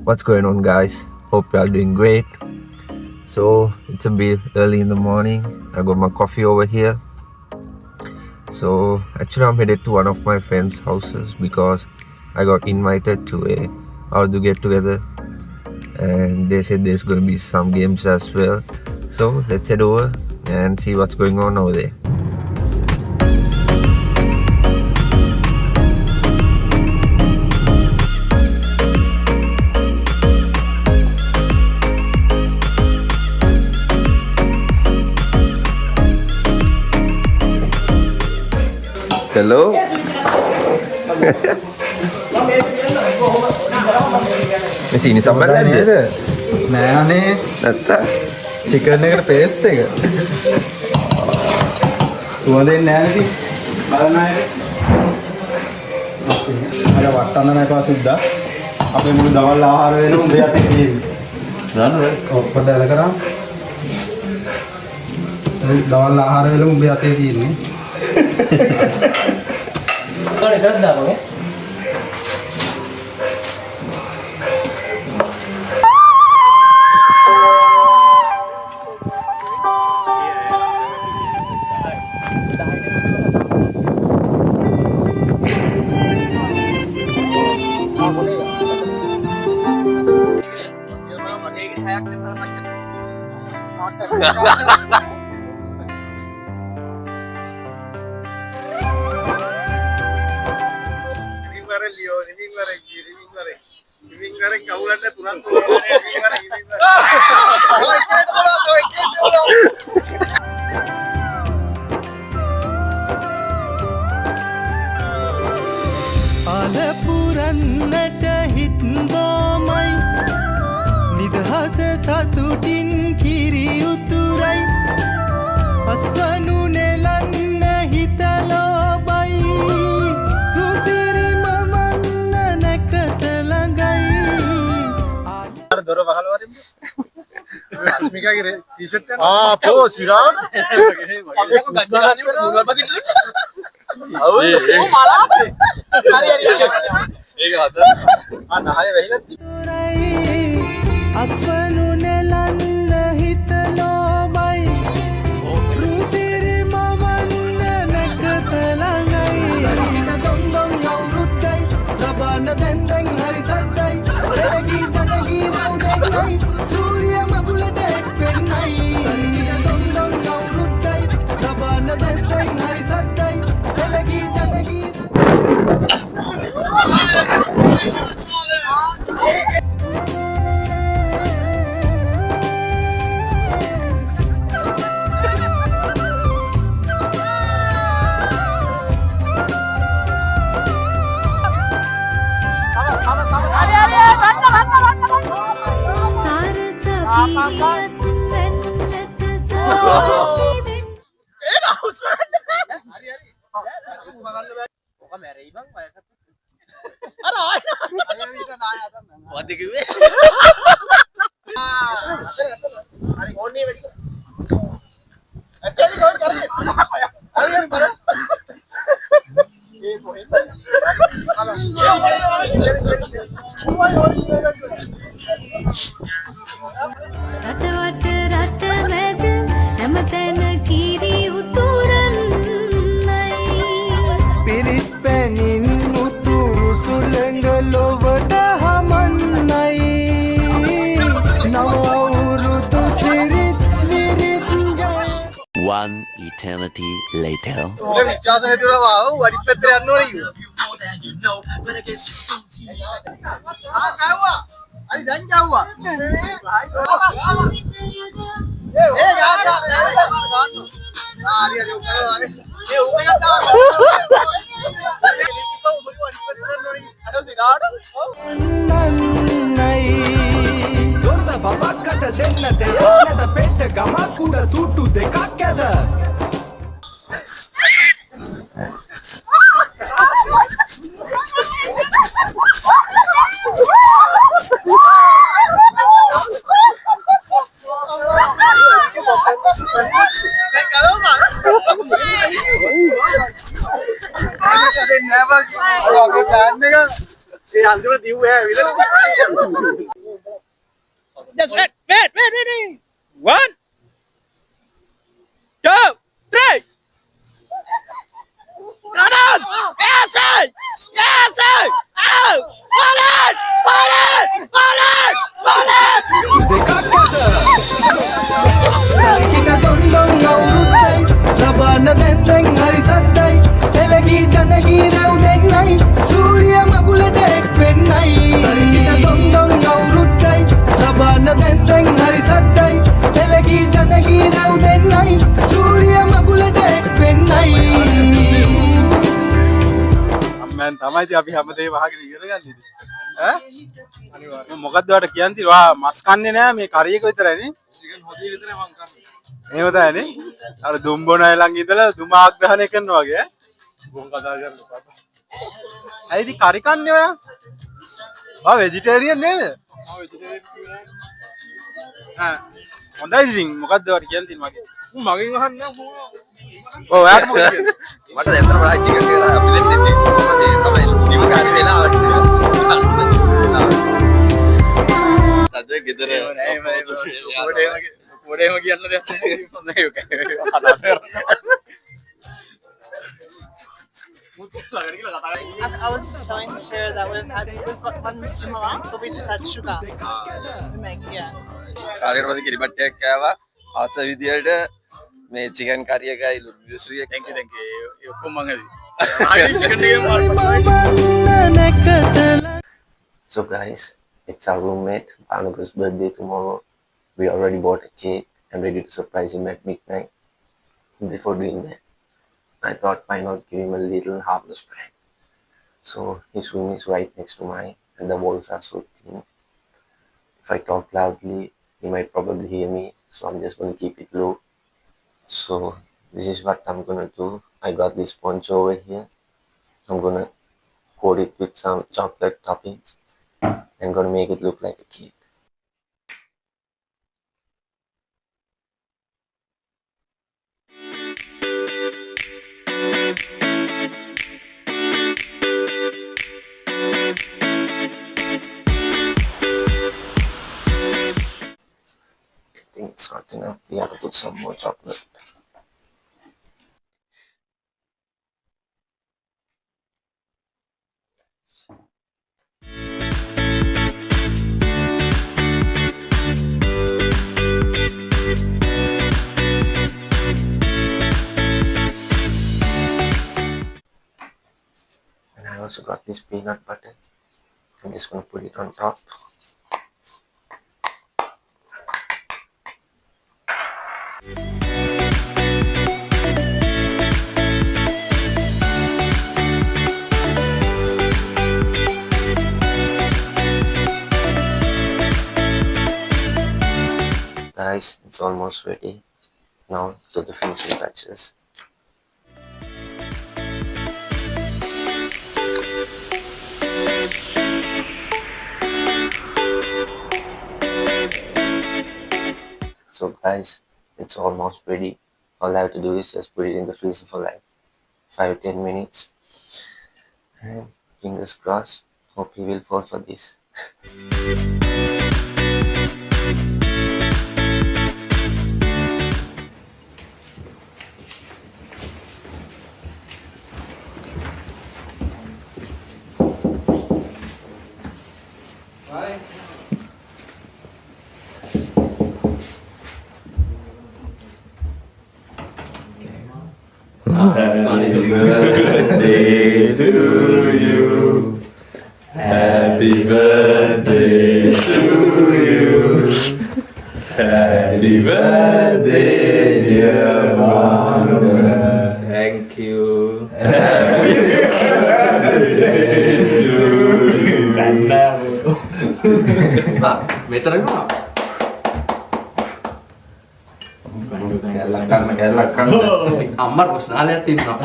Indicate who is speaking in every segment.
Speaker 1: What's going on, guys? Hope you all doing great. So it's a bit early in the morning. I got my coffee over here. So actually I'm headed to one of my friends' houses because I got invited to a Urdu get together, and they said there's going to be some games as well. So let's head over and see what's going on over there. Hello. Di sini sambal aja.
Speaker 2: Nah nih,
Speaker 1: Nata.
Speaker 2: chicken එක paste එක. සුවඳෙන් නෑ නේ. බලන්න ආයේ. අර වට්ටන්න නෑ පාසුද්දා. අපේ මුළු දවල් ආහාර වෙන උඹේ අතේ තියෙන්නේ. දන්නවද? ඔක්කොට ඇල කරා. දවල් ආහාර වෙන උඹේ අතේ තියෙන්නේ.
Speaker 3: Kalau itu dah boleh.
Speaker 4: අලපුරන්නට හිත්බෝමයි නිදහස සතුටින් කිරි උතුරයි අස්වනු නෙලන්න හිතලෝබයි රුසිරි මමන්න නැකත ළඟයි
Speaker 2: දොර වහලා වරින්ද? රශ්මිකාගේ ටී-ෂර්ට් එක. පෝ සිරාව.
Speaker 4: අස්වනු නෙලන්න හිතලෝබයි රුසිරි මමන්න නැකත ළඟයි දොන්දොන් අවුරුද්දයි ලබන්න දැන් හරි සද්දයි එළගී ජනගී රවුදෙන්නයි සූර්ය මගුලට එක්වෙන්නයි දොන්දොන් අවුරුද්දයි ලබන්න දැන් හරි සද්දයි එළගී ජනගී
Speaker 5: One eternity later.
Speaker 2: විශ්වාස නැතිව ආව වඩි පැත්තට යන්න ඕනේ කිව්වා. ගාවා. අයි දැන් ගාවා. යාකා ගන්න. හරි හරි උකරා හරි. උකරා තාම.
Speaker 4: බබක්කට සෙන්නත යන්නද පෙට්ට ගමක් උඩ තුට්ටු දෙකක් ඇද
Speaker 2: Caramba!
Speaker 3: Just wait. 1, 2, 3. Run on! Yes, sir! Yes, sir! Oh! Pull it! Pull it! Pull it! Pull it!
Speaker 4: දෙකක්ද සැලකිට දොන්දොන් අවුරුද්දයි ලබන්න දැන්දැන් හරි සද්දයි එලගී ජනගී රැව් දෙන්නයි සූරිය මගුලට එක් වෙන්නයි සැලකිට දොන්දොන් අවුරුද්දයි ලබන්න දැන්දැන් හරි සද්දයි එලගී ජනගී රැව් දෙන්නයි සූරිය මගුලට එක් වෙන්නයි
Speaker 2: අම්මෙන් තමයි අපි හැමදේම අහගෙන ඉගෙන ගන්න ඉතින් ඈ අනිවාර්යයෙන් මොකද්ද ඔයාලට කියන්නේ වා මස් කන්නේ නෑ මේ කරි එක විතරයිනේ චිකන් හොදිය විතරයි මං කන්නේ එහෙම තමයිනේ අර දුම්බොනයි ළඟ ඉඳලා දුම ආග්‍රහණය කරනවා වගේ බොන් කතා කරනවා ඇයි ඉතින් කරි කන්නේ ඔයා වෙජිටේරියන් නේද හොඳයි ඉතින් මොකද්ද ඔයාලට කියන්න තියෙන්නේ මගෙන් අහන්න නෑ ඔව් ඔයාට මොකද කියන්නේ
Speaker 1: මට දැන් තමයි චිකන් කියලා අපි දෙන්නේ කොහොමද තමයි නිවකාරී වෙලාවට අද ගෙදර
Speaker 2: පොඩේම කියන්න දෙයක් නැහැ ඒක
Speaker 6: I was just telling Shara that we've got one similar, but we just had sugar. We make, yeah.
Speaker 1: කාගෙරපති කිරිබට් එකක් කෑවා ආස විදියට මේ චිකන් කරි එකයි ලුසුයි එක
Speaker 2: thank you ඒ ඔක්කොම මං හරි chicken
Speaker 1: So guys, it's our roommate Anuka's birthday tomorrow. We already bought a cake and ready to surprise him at midnight. Before doing that, I thought why not give him a little harmless prank. So his room is right next to mine and the walls are so thin. If I talk loudly, he might probably hear me, so I'm just going to keep it low. So this is what I'm going to do. I got this poncho over here. I'm going to coat it with some chocolate toppings and going to make it look like a cake. I think it's not enough. We have to put some more chocolate. And I also got this peanut butter. I'm just going to put it on top. Guys, it's almost ready. Now to the finishing touches. So guys, it's almost ready. All I have to do is just put it in the freezer for like 5-10 minutes. And fingers crossed, hope he will fall for this.
Speaker 7: Happy birthday to you. Happy birthday to you. Happy birthday, dear Manuka. Thank you. Happy birthday to you. Pak, meter apa?
Speaker 2: කැලක්කන්න
Speaker 7: අම්මා රොස්නාලයක් තින්නවා.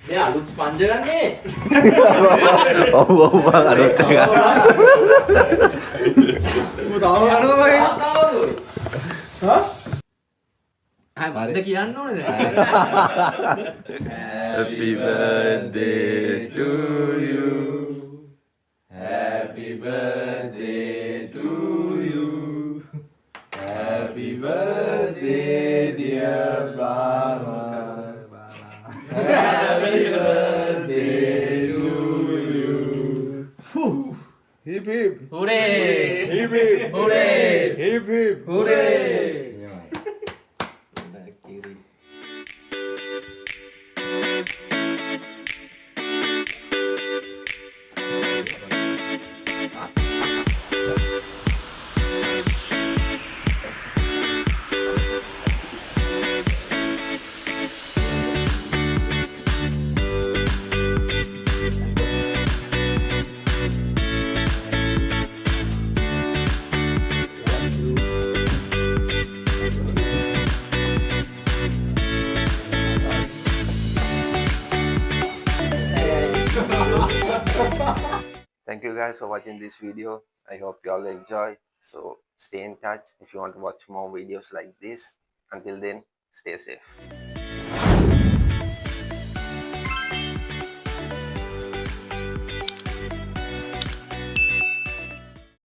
Speaker 7: මේ අලුත් ස්පන්ජ ගන්නේ.
Speaker 1: ඔව් ඔව් බං අලුත් එක.
Speaker 7: මොකද කියන්න ඕනේ දැන්?
Speaker 1: Happy birthday to you. Happy birthday to you. Happy birthday dear Baba. Happy birthday to you. Hip hip.
Speaker 7: Hurray!
Speaker 1: Hip hip.
Speaker 7: Hurray!
Speaker 1: Hip hip.
Speaker 7: Hurray!
Speaker 1: Thank you guys for watching this video. I hope you all enjoy. So stay in touch if you want to watch more videos like this. Until then, stay safe.